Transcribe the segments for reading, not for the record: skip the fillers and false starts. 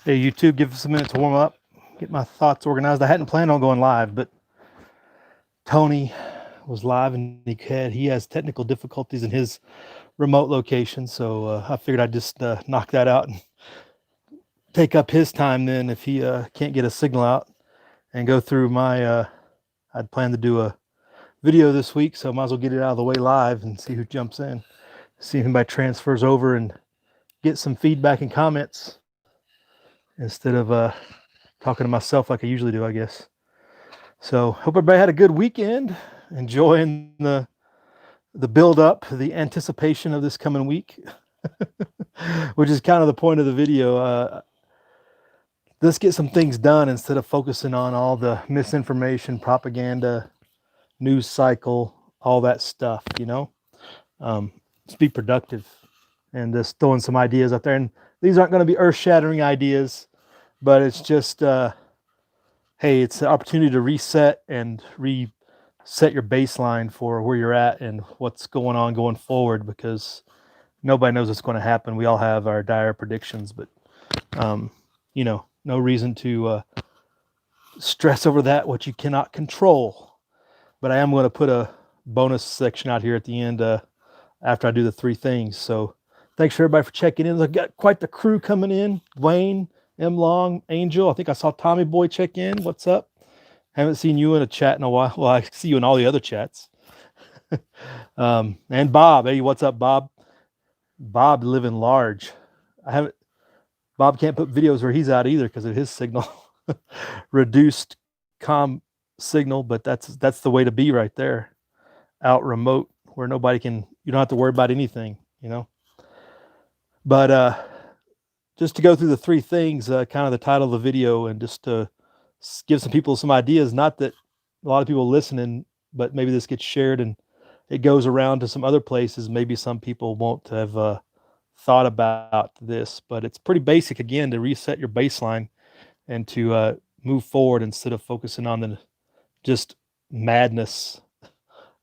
Hey, YouTube, give us a minute to warm up, get my thoughts organized. I hadn't planned on going live, but Tony was live and he has technical difficulties in his remote location. So I figured I'd just knock that out and take up his time then if he can't get a signal out and go through my. I'd planned to do a video this week, so I might as well get it out of the way live and see who jumps in, see if anybody transfers over and get some feedback and comments instead of talking to myself like I usually do, I guess. So hope everybody had a good weekend, enjoying the build up, the anticipation of this coming week, which is kind of the point of the video. Let's get some things done instead of focusing on all the misinformation, propaganda, news cycle, all that stuff, let's be productive and just throwing some ideas out there. And these aren't going to be earth-shattering ideas, but it's just hey, it's an opportunity to reset and reset your baseline for where you're at and what's going on going forward, because nobody knows what's going to happen. We all have our dire predictions, but no reason to stress over that what you cannot control. But I am going to put a bonus section out here at the end after I do the three things. So thanks for everybody for checking in. I've got quite the crew coming in. Wayne, M. Long, Angel. I think I saw Tommy Boy check in. What's up? Haven't seen you in a chat in a while. Well, I see you in all the other chats. And Bob. Hey, what's up, Bob? Bob living large. Bob can't put videos where he's at either because of his signal. Reduced comm signal, but that's the way to be right there. Out remote where nobody can, you don't have to worry about anything, But just to go through the three things, kind of the title of the video, and just to give some people some ideas. Not that a lot of people listening, but maybe this gets shared and it goes around to some other places. Maybe some people won't have thought about this, but it's pretty basic, again, to reset your baseline and to move forward instead of focusing on the just madness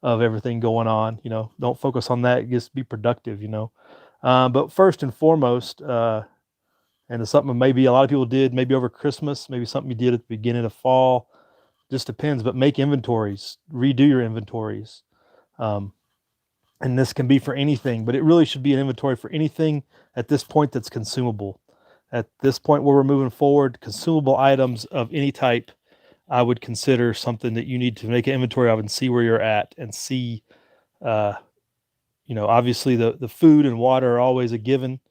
of everything going on. Don't focus on that. Just be productive, but first and foremost, and it's something maybe a lot of people did maybe over Christmas, maybe something you did at the beginning of fall, just depends, but make inventories, redo your inventories. And this can be for anything, but it really should be an inventory for anything at this point that's consumable. At this point where we're moving forward, consumable items of any type, I would consider something that you need to make an inventory of and see where you're at and see, obviously the food and water are always a given.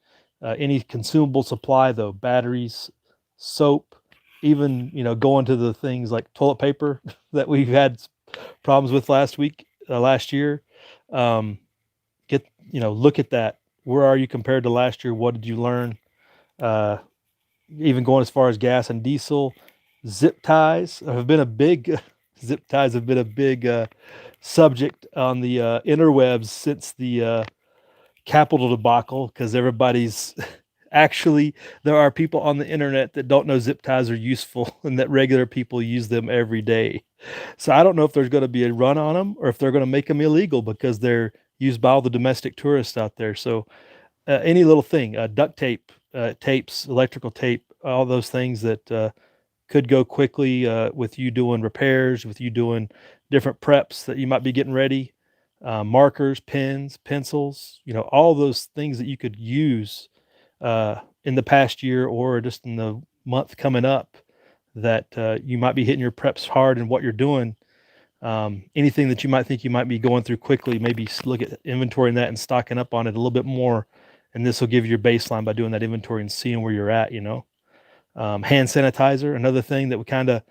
Any consumable supply though, batteries, soap, even, going to the things like toilet paper that we've had problems with last year. Look at that. Where are you compared to last year? What did you learn? Even going as far as gas and diesel. Zip ties have been a big subject on the interwebs since the Capitol debacle, because everybody's actually, there are people on the internet that don't know zip ties are useful and that regular people use them every day. So I don't know if there's going to be a run on them or if they're going to make them illegal because they're used by all the domestic tourists out there. So any little thing, duct tape, tapes, electrical tape, all those things that could go quickly with you doing repairs, with you doing different preps that you might be getting ready, markers, pens, pencils, all those things that you could use in the past year or just in the month coming up that you might be hitting your preps hard in what you're doing. Anything that you might think you might be going through quickly, maybe look at inventorying that and stocking up on it a little bit more. And this will give you your baseline by doing that inventory and seeing where you're at, hand sanitizer, another thing that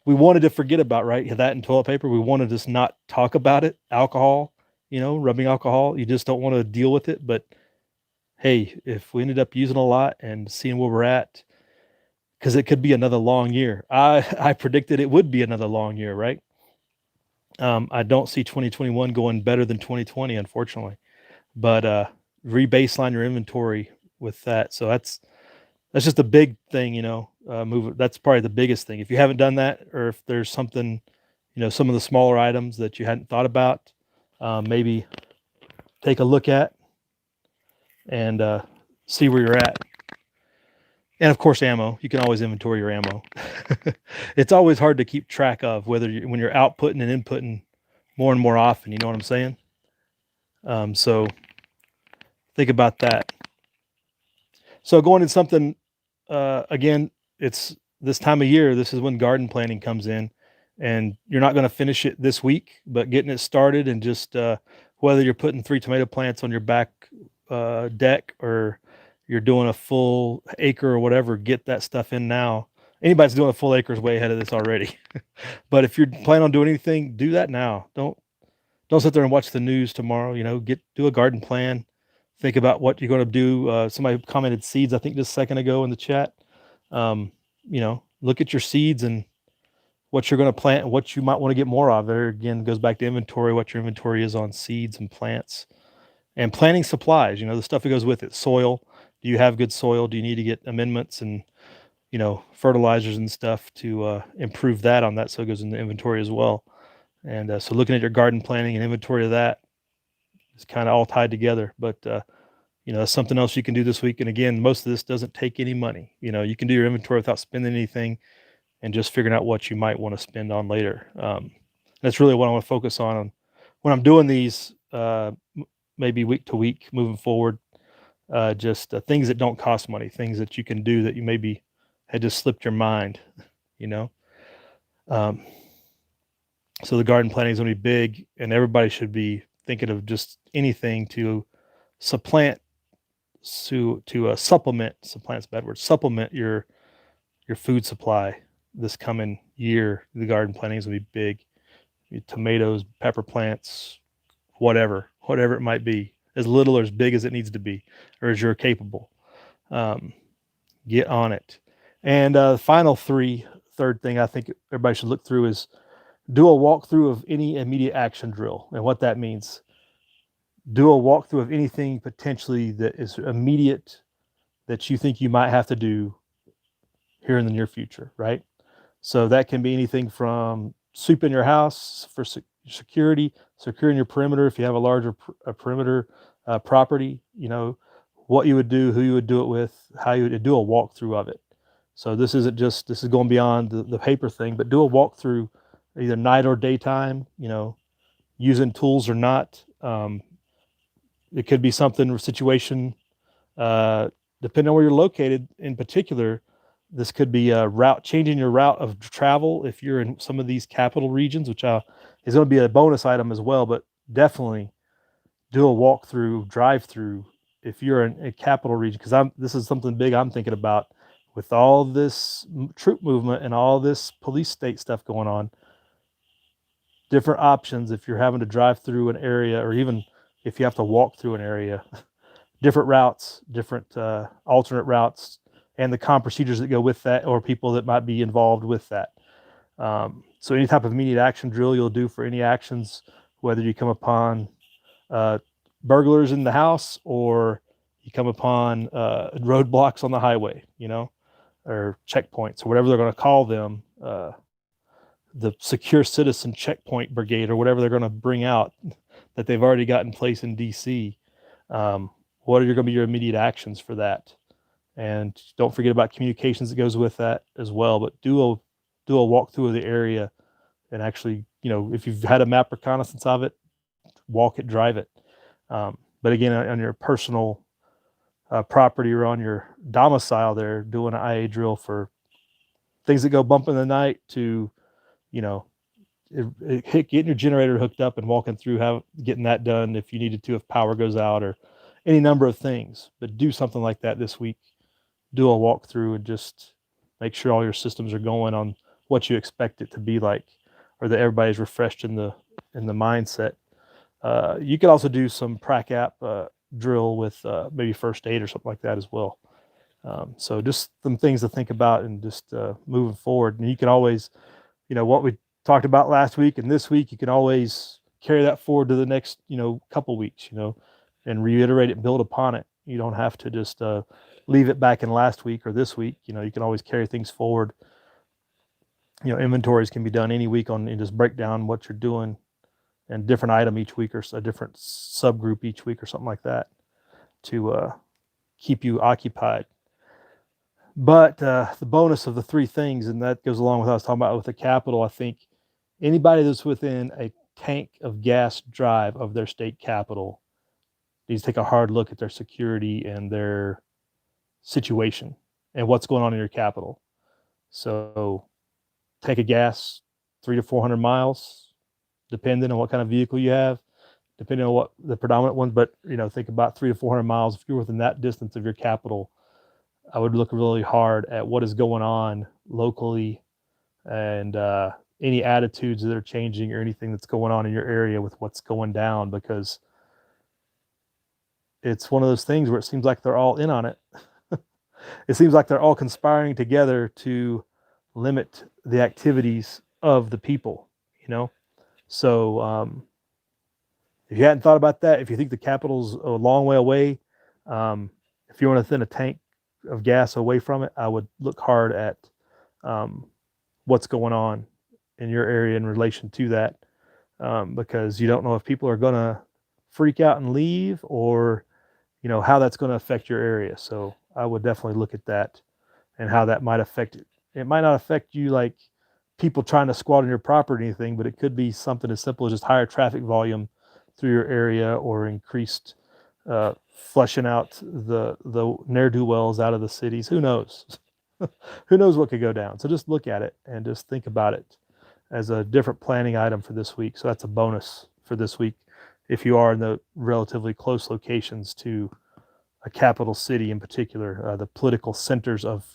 we wanted to forget about, right? That and toilet paper. We want to just not talk about it. Alcohol, rubbing alcohol. You just don't want to deal with it. But hey, if we ended up using a lot and seeing where we're at, because it could be another long year. I predicted it would be another long year, right? I don't see 2021 going better than 2020, unfortunately. But re-baseline your inventory with that. So that's just a big thing, move. That's probably the biggest thing. If you haven't done that, or if there's something, some of the smaller items that you hadn't thought about, maybe take a look at and see where you're at. And of course, ammo. You can always inventory your ammo. It's always hard to keep track of when you're outputting and inputting more and more often. You know what I'm saying? So think about that. So going into something again, it's this time of year. This is when garden planting comes in, and you're not going to finish it this week, but getting it started and just whether you're putting 3 tomato plants on your back deck or you're doing a full acre or whatever, get that stuff in now. Anybody's doing a full acre is way ahead of this already. But if you're planning on doing anything, do that now. Don't sit there and watch the news tomorrow. Do a garden plan. Think about what you're going to do. Somebody commented seeds, I think, just a second ago in the chat. Look at your seeds and what you're going to plant and what you might want to get more of. There again goes back to inventory, what your inventory is on seeds and plants. And planting supplies, the stuff that goes with it. Soil. Do you have good soil? Do you need to get amendments and fertilizers and stuff to improve that on that? So it goes in the inventory as well. And so looking at your garden planning and inventory of that is kind of all tied together. But that's something else you can do this week. And again, most of this doesn't take any money. You can do your inventory without spending anything and just figuring out what you might want to spend on later. That's really what I want to focus on when I'm doing these, maybe week to week moving forward. Just things that don't cost money, things that you can do that you maybe had just slipped your mind, you know. So the garden planting is going to be big, and everybody should be thinking of just anything to supplement. Supplement's a bad word. Supplement your food supply this coming year. The garden planting is going to be big. Tomatoes, pepper plants, whatever it might be, as little or as big as it needs to be, or as you're capable. Get on it. And the third thing I think everybody should look through is do a walkthrough of any immediate action drill. And what that means, do a walkthrough of anything potentially that is immediate that you think you might have to do here in the near future, right? So that can be anything from sweeping your house for security, securing your perimeter if you have a larger perimeter property, what you would do, who you would do it with, how you would do a walkthrough of it. So this is going beyond the paper thing, but do a walkthrough either night or daytime, using tools or not. It could be something, situation, depending on where you're located in particular. This could be a route, changing your route of travel if you're in some of these capital regions, which is going to be a bonus item as well, but definitely do a walkthrough, drive-through if you're in a capital region, because this is something big I'm thinking about with all this troop movement and all this police state stuff going on. Different options if you're having to drive through an area, or even if you have to walk through an area, different routes, different alternate routes, and the common procedures that go with that, or people that might be involved with that. So any type of immediate action drill you'll do for any actions, whether you come upon burglars in the house or you come upon roadblocks on the highway, or checkpoints, or whatever they're going to call them, the secure citizen checkpoint brigade, or whatever they're going to bring out that they've already got in place in DC. What are going to be your immediate actions for that? And don't forget about communications that goes with that as well. But do a walkthrough of the area, and actually, if you've had a map reconnaissance of it, walk it, drive it. But again, on your personal property or on your domicile, there, doing an IA drill for things that go bump in the night to, getting your generator hooked up and walking through getting that done if you needed to, if power goes out, or any number of things. But do something like that this week. Do a walkthrough and just make sure all your systems are going on what you expect it to be like, or that everybody's refreshed in the mindset. You could also do some prac app drill with maybe first aid or something like that as well. So just some things to think about, and just moving forward. And you can always, what we talked about last week and this week, you can always carry that forward to the next, couple weeks, and reiterate it, build upon it. You don't have to just leave it back in last week or this week. You can always carry things forward. Inventories can be done any week and just break down what you're doing, and different item each week, or a different subgroup each week, or something like that, to keep you occupied. But the bonus of the three things, and that goes along with what I was talking about with the capital, I think anybody that's within a tank of gas drive of their state capital needs to take a hard look at their security and their situation and what's going on in your capital. So tank of gas, 300 to 400 miles, depending on what kind of vehicle you have, depending on what the predominant one. But think about 300 to 400 miles. If you're within that distance of your capital, I would look really hard at what is going on locally and any attitudes that are changing or anything that's going on in your area with what's going down, because it's one of those things where it seems like they're all in on it. It seems like they're all conspiring together to limit the activities of the people, you know? So if you hadn't thought about that, if you think the capital's a long way away, if you want to thin a tank of gas away from it, I would look hard at what's going on in your area in relation to that, because you don't know if people are going to freak out and leave, or how that's going to affect your area. So I would definitely look at that and how that might affect it. It might not affect you like people trying to squat on your property or anything, but it could be something as simple as just higher traffic volume through your area, or increased flushing out the ne'er-do-wells out of the cities. Who knows? Who knows what could go down? So just look at it and just think about it as a different planning item for this week. So that's a bonus for this week if you are in the relatively close locations to a capital city in particular, the political centers of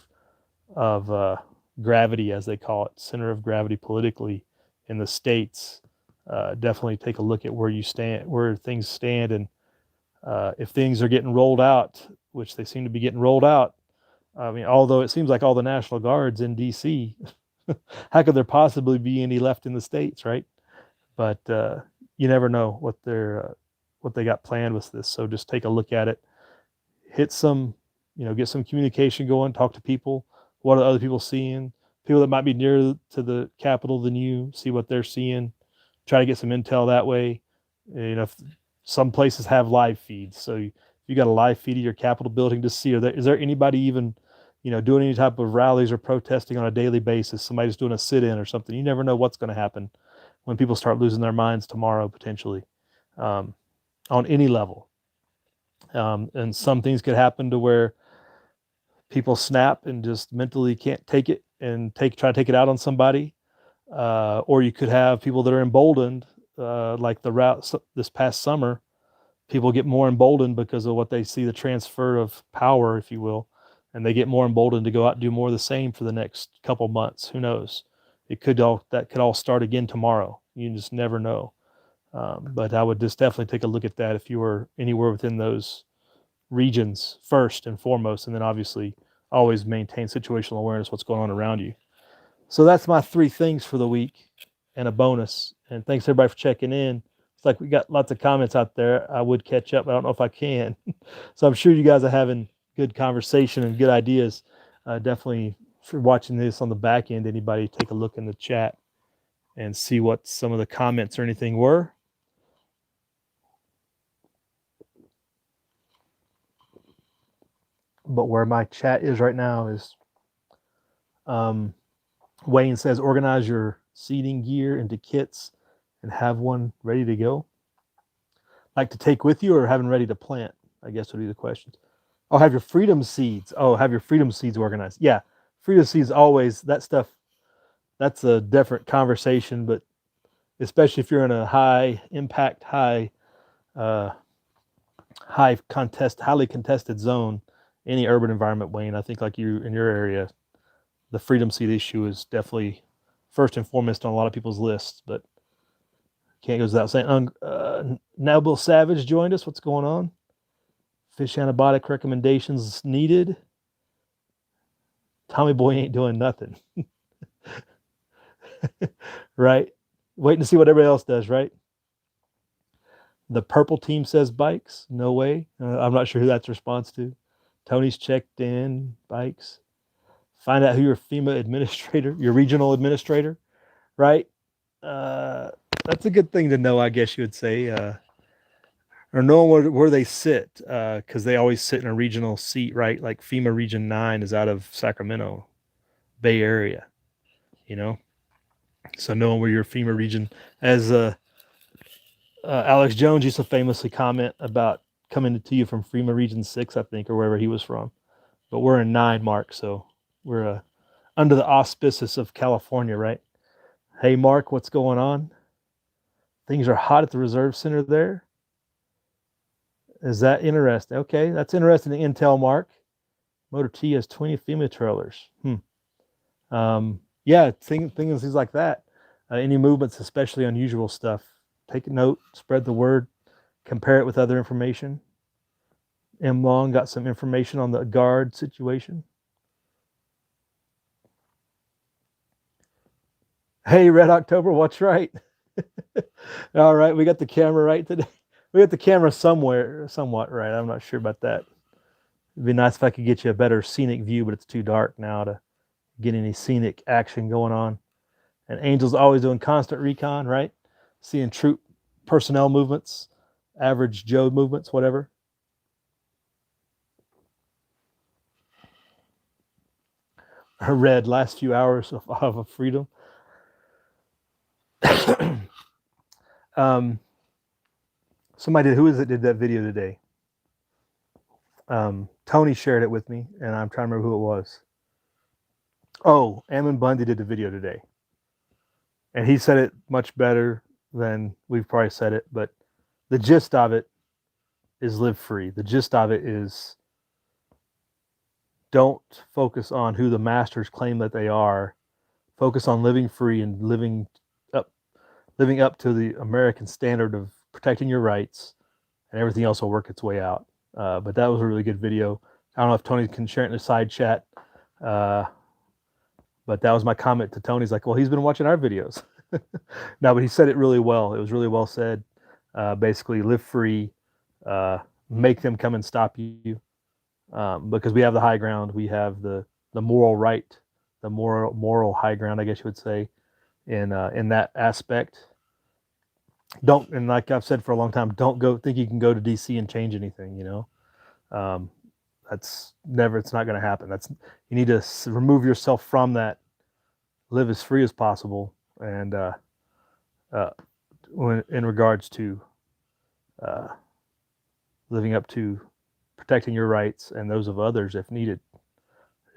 gravity, as they call it, center of gravity politically in the states. Definitely take a look at where you stand, where things stand, and if things are getting rolled out, which they seem to be getting rolled out. I mean, although it seems like all the National Guard's in D.C., how could there possibly be any left in the states, right? But you never know what they got planned with this. So just take a look at it, hit some, get some communication going, talk to people. What are other people seeing? People that might be nearer to the Capitol than you, see what they're seeing. Try to get some intel that way. If some places have live feeds, so you got a live feed of your Capitol building to see. Is there anybody even, doing any type of rallies or protesting on a daily basis? Somebody's doing a sit-in or something. You never know what's going to happen when people start losing their minds tomorrow, potentially, on any level. And some things could happen to where people snap and just mentally can't take it and try to take it out on somebody. Or you could have people that are emboldened, like the route this past summer. People get more emboldened because of what they see, the transfer of power, if you will, and they get more emboldened to go out and do more of the same for the next couple months. Who knows? That could all start again tomorrow. You just never know. But I would just definitely take a look at that if you were anywhere within those regions first and foremost, and then obviously always maintain situational awareness, what's going on around you. So that's my three things for the week and a bonus. And thanks everybody for checking in. It's like we got lots of comments out there. I would catch up, but I don't know if I can. So I'm sure you guys are having good conversation and good ideas. Definitely, for watching this on the back end, anybody take a look in the chat and see what some of the comments or anything were. But where my chat is right now is Wayne says, organize your seeding gear into kits and have one ready to go. Like to take with you or having ready to plant, I guess would be the question. Oh, have your freedom seeds. Oh, have your freedom seeds organized. Yeah, freedom seeds always, that stuff, that's a different conversation, but especially if you're in a high impact, highly contested zone, any urban environment, Wayne, I think like you in your area, the freedom seed issue is definitely first and foremost on a lot of people's lists, but can't go without saying. Now Bill Savage joined us. What's going on? Fish antibiotic recommendations needed. Tommy Boy ain't doing nothing. Right? Waiting to see what everybody else does, right? The purple team says bikes. No way. I'm not sure who that's response to. Tony's checked in. Bikes. Find out who your FEMA administrator, your regional administrator, right? That's a good thing to know, I guess you would say. or knowing where they sit, because they always sit in a regional seat, right? Like FEMA Region 9 is out of Sacramento, Bay Area, you know? So knowing where your FEMA region, as Alex Jones used to famously comment about coming to you from FEMA Region 6, I think, or wherever he was from. But we're in 9, Mark, so we're under the auspices of California, right? Hey, Mark, what's going on? Things are hot at the Reserve Center there. Is that interesting? Okay, that's interesting intel, Mark. Motor T has 20 FEMA trailers. Yeah, things like that. Any movements, especially unusual stuff, take a note, spread the word, compare it with other information. M. Long got some information on the guard situation. Hey, Red October, what's right? All right, we got the camera right today. We got the camera somewhat right. I'm not sure about that. It'd be nice if I could get you a better scenic view, but it's too dark now to get any scenic action going on. And Angel's always doing constant recon, right? Seeing troop personnel movements, average Joe movements, whatever. Red last few hours of freedom. Somebody who is it did that video today? Tony shared it with me, and I'm trying to remember who it was. Oh, Ammon Bundy did the video today, and he said it much better than we've probably said it. But the gist of it is live free. The gist of it is don't focus on who the masters claim that they are. Focus on living free and living up to the American standard of protecting your rights, and everything else will work its way out. But that was a really good video. I don't know if Tony can share it in the side chat, but that was my comment to Tony. He's like, well, he's been watching our videos. No, but he said it really well. It was really well said. Basically, live free, make them come and stop you, because we have the high ground. We have the moral right, the moral high ground, I guess you would say, in that aspect. Don't, and like I've said for a long time, don't go think you can go to DC and change anything. That's never. It's not going to happen. You need to remove yourself from that. Live as free as possible, and in regards to living up to protecting your rights and those of others if needed,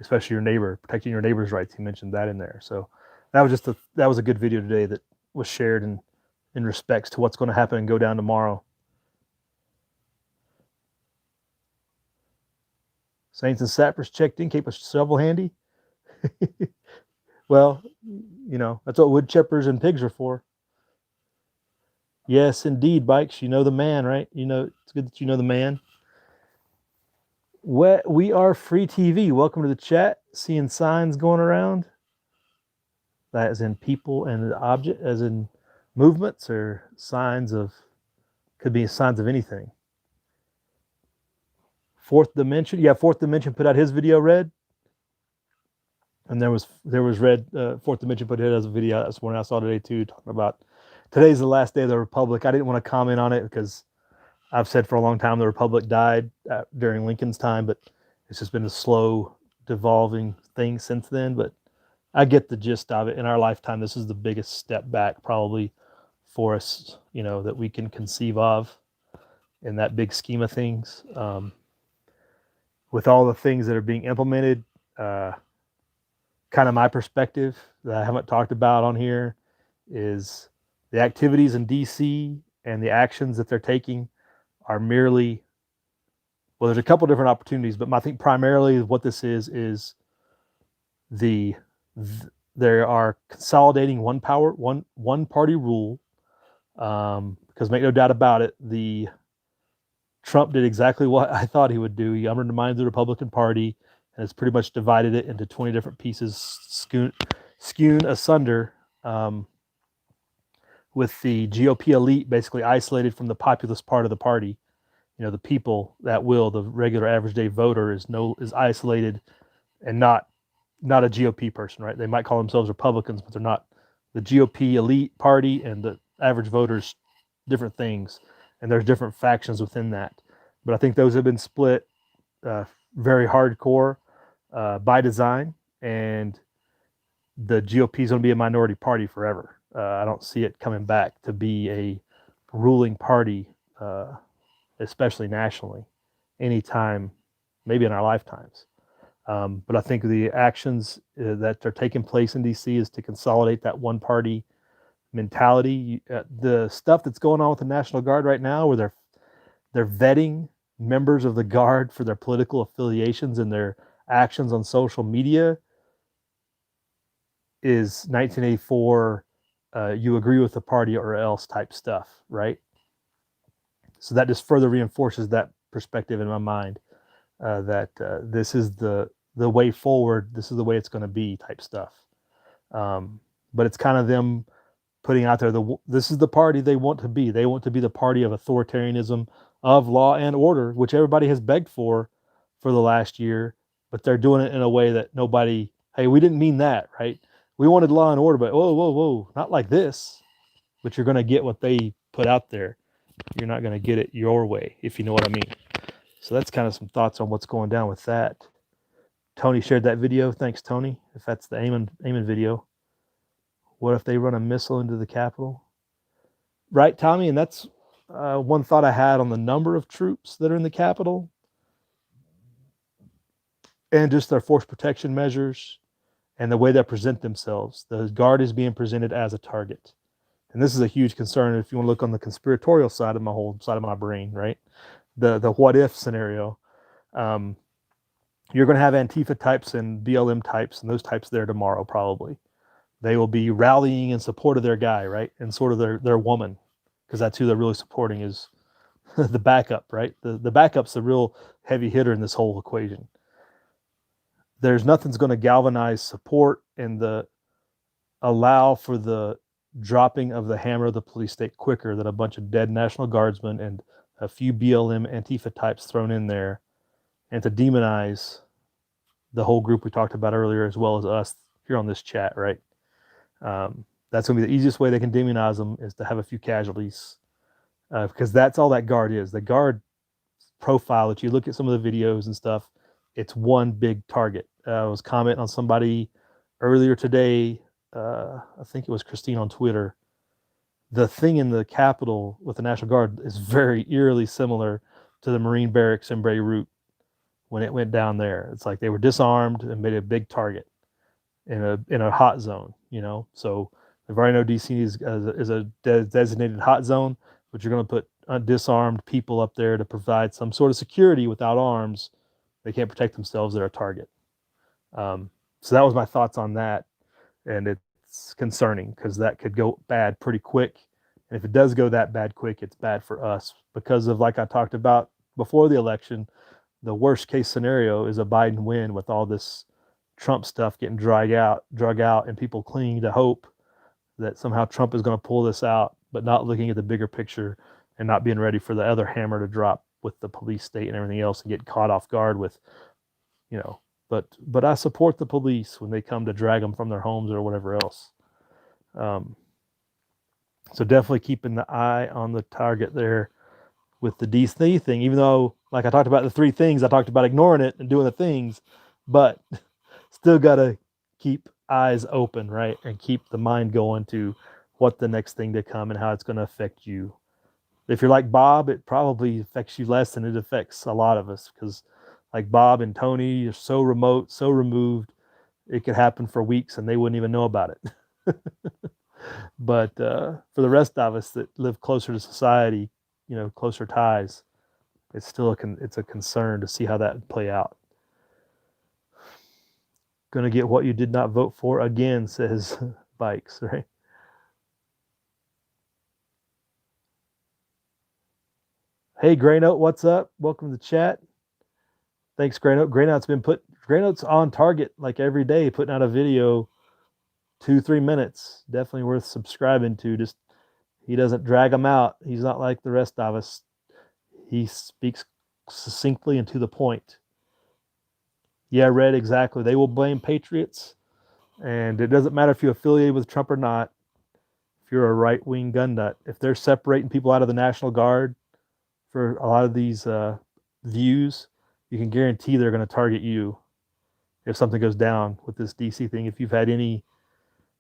especially your neighbor, protecting your neighbor's rights. He mentioned that in there. So that was a good video today that was shared in respects to what's going to happen and go down tomorrow. Saints and Sappers checked in, keep a shovel handy. Well, that's what wood chippers and pigs are for. Yes, indeed, Bikes. You know the man, right? It's good that you know the man. We are free TV. Welcome to the chat. Seeing signs going around. That is in people and object, as in movements or could be signs of anything. Fourth Dimension. Yeah, Fourth Dimension put out his video, Red. And there was Red, Fourth Dimension put it as a video this morning. I saw today too, talking about today's the last day of the Republic. I didn't want to comment on it because I've said for a long time the Republic died during Lincoln's time, but it's just been a slow devolving thing since then. But I get the gist of it. In our lifetime, this is the biggest step back probably for us, that we can conceive of in that big scheme of things. With all the things that are being implemented, kind of my perspective that I haven't talked about on here is the activities in DC and the actions that they're taking are merely, well, there's a couple different opportunities, but I think primarily what this is they are consolidating one party rule, because make no doubt about it, Trump did exactly what I thought he would do. He undermined the Republican Party and has pretty much divided it into 20 different pieces, skewn asunder, with the GOP elite basically isolated from the populist part of the party. The people the regular average day voter is isolated and not a GOP person, right? They might call themselves Republicans, but they're not. The GOP elite party and the average voters, different things. and there's different factions within that. But I think those have been split uh, very hardcore by design, and the GOP is going to be a minority party forever. I don't see it coming back to be a ruling party, especially nationally, anytime, maybe in our lifetimes. But I think the actions that are taking place in DC is to consolidate that one party mentality. The stuff that's going on with the National Guard right now, where they're vetting members of the Guard for their political affiliations and their actions on social media, is 1984. You agree with the party or else type stuff, right? So that just further reinforces that perspective in my mind, that this is the way forward. This is the way it's going to be type stuff. But it's kind of them putting out there this is the party they want to be. They want to be the party of authoritarianism, of law and order, which everybody has begged for the last year. But they're doing it in a way that nobody. Hey, we didn't mean that, right? We wanted law and order, but whoa, not like this. But you're going to get what they put out there. You're not going to get it your way, if you know what I mean. So that's kind of some thoughts on what's going down with that. Tony shared that video. Thanks, Tony. If that's the Eamon video. What if they run a missile into the Capitol? Right, Tommy? And that's one thought I had on the number of troops that are in the Capitol and just their force protection measures and the way they present themselves. The Guard is being presented as a target. And this is a huge concern if you want to look on the conspiratorial side of my brain, right? The what if scenario. You're going to have Antifa types and BLM types and those types there tomorrow, probably. They will be rallying in support of their guy, right? And sort of their woman, because that's who they're really supporting is the backup, right? The backup's the real heavy hitter in this whole equation. There's nothing's going to galvanize support and allow for the dropping of the hammer of the police state quicker than a bunch of dead National Guardsmen and a few BLM Antifa types thrown in there, and to demonize the whole group we talked about earlier, as well as us here on this chat, right? That's going to be the easiest way they can demonize them, is to have a few casualties, because that's all that Guard is. The Guard profile, that you look at some of the videos and stuff, it's one big target. I was commenting on somebody earlier today, I think it was Christine on Twitter. The thing in the Capitol with the National Guard is very eerily similar to the Marine barracks in Beirut when it went down there. It's like they were disarmed and made a big target in a hot zone, you know. So they've already know DC is a designated hot zone, but you're going to put disarmed people up there to provide some sort of security without arms. They can't protect themselves. They're a target. So that was my thoughts on that. And it's concerning because that could go bad pretty quick. And if it does go that bad quick, it's bad for us because of, like I talked about before the election, the worst case scenario is a Biden win with all this Trump stuff getting drug out, and people clinging to hope that somehow Trump is going to pull this out, but not looking at the bigger picture and not being ready for the other hammer to drop with the police state and everything else and get caught off guard with, you know. But I support the police when they come to drag them from their homes or whatever else. So definitely keeping the eye on the target there with the DC thing, even though, like I talked about the three things, I talked about ignoring it and doing the things, but still got to keep eyes open, right? And keep the mind going to what the next thing to come and how it's going to affect you. If you're like Bob, it probably affects you less than it affects a lot of us, because like Bob and Tony are so remote, so removed, it could happen for weeks and they wouldn't even know about it. But for the rest of us that live closer to society, you know, closer ties, it's still it's a concern to see how that would play out. Gonna get what you did not vote for again, says Bikes, right? Hey, Gray Note, what's up? Welcome to the chat. Thanks, Gray Note. Gray Note's on target like every day, putting out a video 2-3 minutes. Definitely worth subscribing to. Just he doesn't drag them out. He's not like the rest of us. He speaks succinctly and to the point. Yeah, Red, exactly. They will blame patriots, and it doesn't matter if you're affiliated with Trump or not. If you're a right-wing gun nut, if they're separating people out of the National Guard for a lot of these views, you can guarantee they're going to target you if something goes down with this DC thing. If you've had any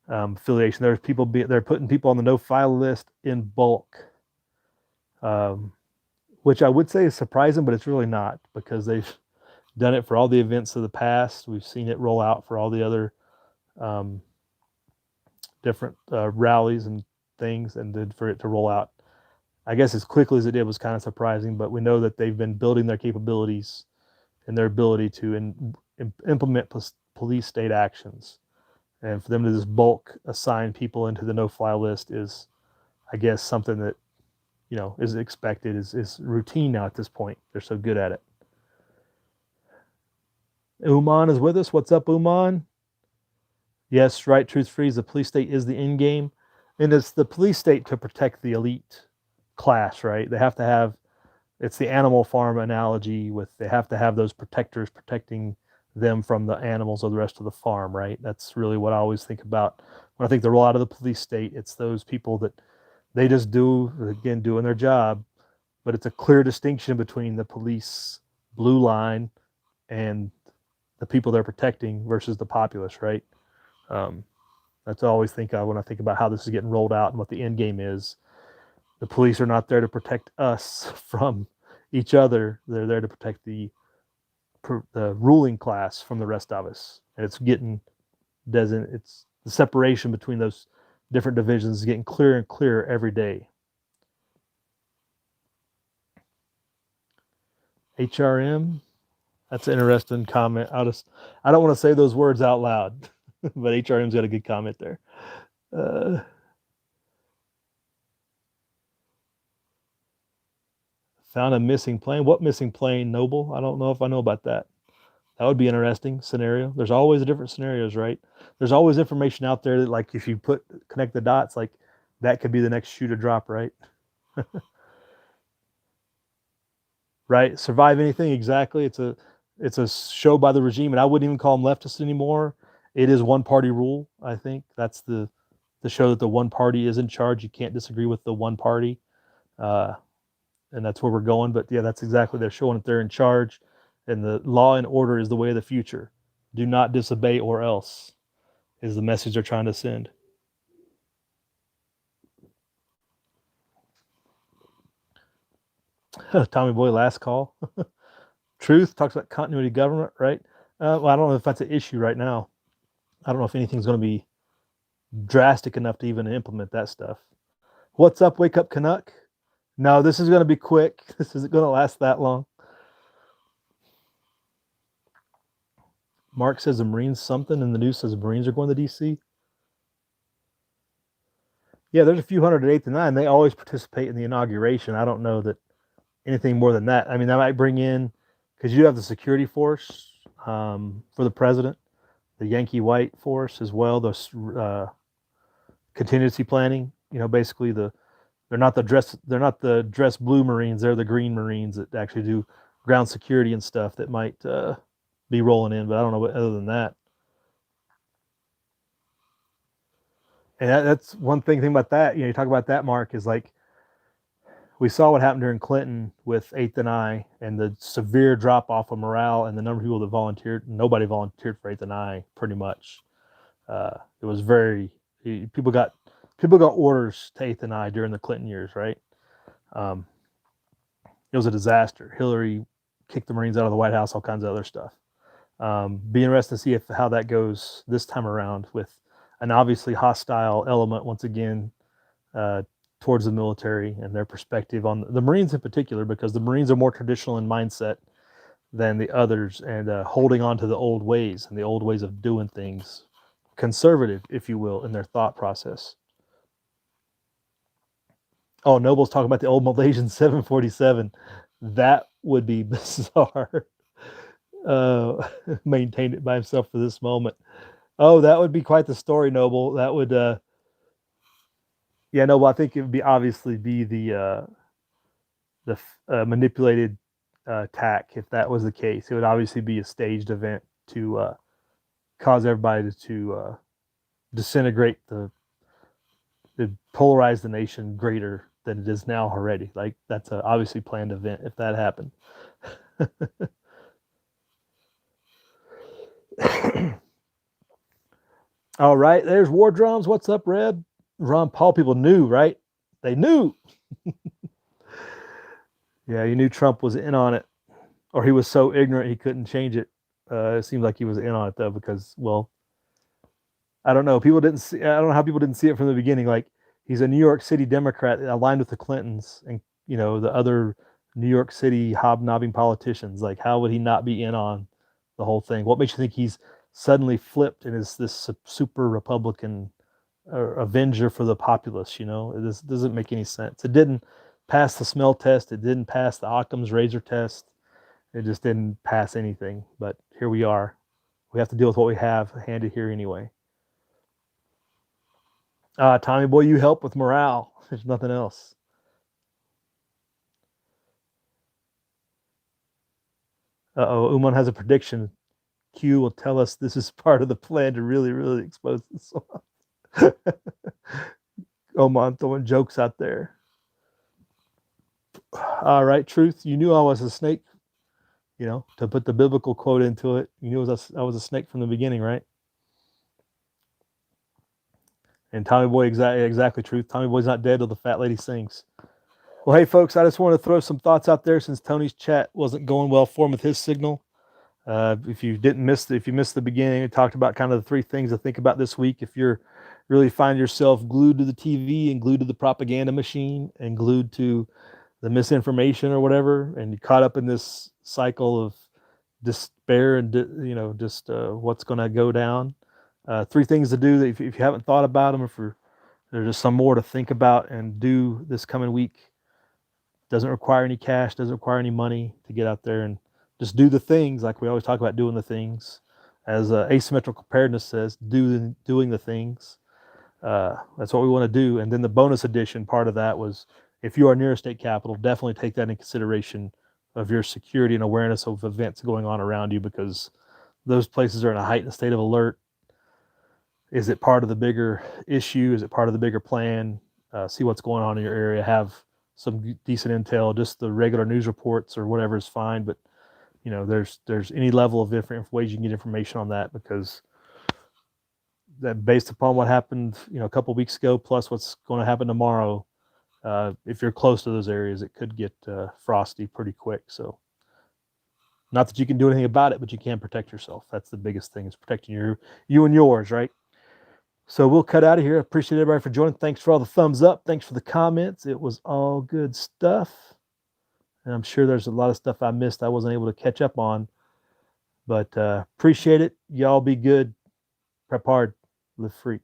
affiliation, they're putting people on the no-file list in bulk, which I would say is surprising, but it's really not, because they've done it for all the events of the past. We've seen it roll out for all the other um, different rallies and things, and then for it to roll out, I guess, as quickly as it did was kind of surprising. But we know that they've been building their capabilities and their ability to implement police state actions, and for them to just bulk assign people into the no-fly list is, I guess, something that is expected, is routine now at this point. They're so good at it. Uman is with us. What's up, Uman? Yes, right. Truth Freeze. The police state is the end game, and it's the police state to protect the elite class, right? They have to have. It's the Animal Farm analogy with they have to have those protectors protecting them from the animals of the rest of the farm, right? That's really what I always think about when I think the rollout of the police state. It's those people that they just doing their job, but it's a clear distinction between the police blue line and the people they're protecting versus the populace, right? That's what I always think of when I think about how this is getting rolled out and what the end game is. The police are not there to protect us from each other. They're there to protect the ruling class from the rest of us. And it's it's the separation between those different divisions is getting clearer and clearer every day. HRM, that's an interesting comment. I don't want to say those words out loud, but HRM's got a good comment there. Found a missing plane. What missing plane, Noble? I don't know if I know about that. That would be an interesting scenario. There's always different scenarios, right? There's always information out there that, like, if you connect the dots, like that could be the next shoe to drop, right? Right? Survive anything, exactly. It's a show by the regime, and I wouldn't even call them leftists anymore. It is one party rule. I think that's the show that the one party is in charge. You can't disagree with the one party. And that's where we're going. But yeah, that's exactly, they're showing that they're in charge, and the law and order is the way of the future. Do not disobey or else is the message they're trying to send. Tommy Boy, last call. Truth talks about continuity of government, right? Well, I don't know if that's an issue right now. I don't know if anything's going to be drastic enough to even implement that stuff. What's up, Wake Up Canuck? No, this is going to be quick. This isn't going to last that long. Mark says the Marines something, and the news says the Marines are going to DC. Yeah, there's a few hundred at 8th and 9. They always participate in the inauguration. I don't know that anything more than that. I mean, that might bring in, because you have the security force for the president, the Yankee White force as well, the contingency planning. Basically they're not the dress blue Marines. They're the green Marines that actually do ground security and stuff that might be rolling in. But I don't know what other than that. And that's one thing about that. You talk about that, Mark, is like we saw what happened during Clinton with 8th and I, and the severe drop off of morale and the number of people that volunteered. Nobody volunteered for 8th and I, pretty much. It was people got orders to 8th and I during the Clinton years, right? It was a disaster. Hillary kicked the Marines out of the White House, all kinds of other stuff. Be interested to see how that goes this time around, with an obviously hostile element once again towards the military and their perspective on the Marines in particular, because the Marines are more traditional in mindset than the others, and holding on to the old ways and the old ways of doing things, conservative, if you will, in their thought process. Oh, Noble's talking about the old Malaysian 747. That would be bizarre. Maintained it by himself for this moment. Oh, that would be quite the story, Noble. That would, yeah, Noble. I think it would obviously be the manipulated attack. If that was the case, it would obviously be a staged event to cause everybody to disintegrate, the polarize the nation greater than it is now already. Like that's a obviously planned event if that happened. All right, there's War Drums. What's up, Red? Ron Paul people knew, right? They knew. Yeah, you knew Trump was in on it, or he was so ignorant he couldn't change it. It seemed like he was in on it though, because well, I don't know. People didn't see. I don't know how people didn't see it from the beginning. Like he's a New York City Democrat aligned with the Clintons and the other New York City hobnobbing politicians. Like how would he not be in on the whole thing? What makes you think he's suddenly flipped and is this super Republican avenger for the populace? This doesn't make any sense. It didn't pass the smell test. It didn't pass the Occam's razor test. It just didn't pass anything. But here we are. We have to deal with what we have handed here anyway. Tommy boy, you help with morale. There's nothing else. Uh-oh, Uman has a prediction. Q will tell us this is part of the plan to really, really expose the swamp. Oman throwing jokes out there. All right, Truth, you knew I was a snake, to put the biblical quote into it. You knew I was a snake from the beginning, right? And Tommy Boy, exactly, Truth. Tommy Boy's not dead till the fat lady sings. Well, hey, folks, I just want to throw some thoughts out there since Tony's chat wasn't going well for him with his signal. If you missed the beginning, we talked about kind of the three things to think about this week. If you're really find yourself glued to the TV and glued to the propaganda machine and glued to the misinformation or whatever, and you caught up in this cycle of despair and just what's going to go down. Three things to do that if you haven't thought about them, or there's just some more to think about and do this coming week. Doesn't require any cash, doesn't require any money to get out there and just do the things like we always talk about doing the things. As asymmetrical preparedness says, doing the things. That's what we want to do. And then the bonus edition part of that was if you are near a state capital, definitely take that in consideration of your security and awareness of events going on around you, because those places are in a heightened state of alert. Is it part of the bigger issue? Is it part of the bigger plan? See what's going on in your area. Have some decent intel. Just the regular news reports or whatever is fine, but there's any level of different ways you can get information on that, because that based upon what happened a couple of weeks ago plus what's going to happen tomorrow, if you're close to those areas, it could get frosty pretty quick. So not that you can do anything about it, but you can protect yourself. That's the biggest thing, is protecting you and yours, right? So we'll cut out of here. I appreciate everybody for joining. Thanks for all the thumbs up. Thanks for the comments. It was all good stuff. And I'm sure there's a lot of stuff I missed I wasn't able to catch up on. But appreciate it. Y'all be good. Prep hard. Live free.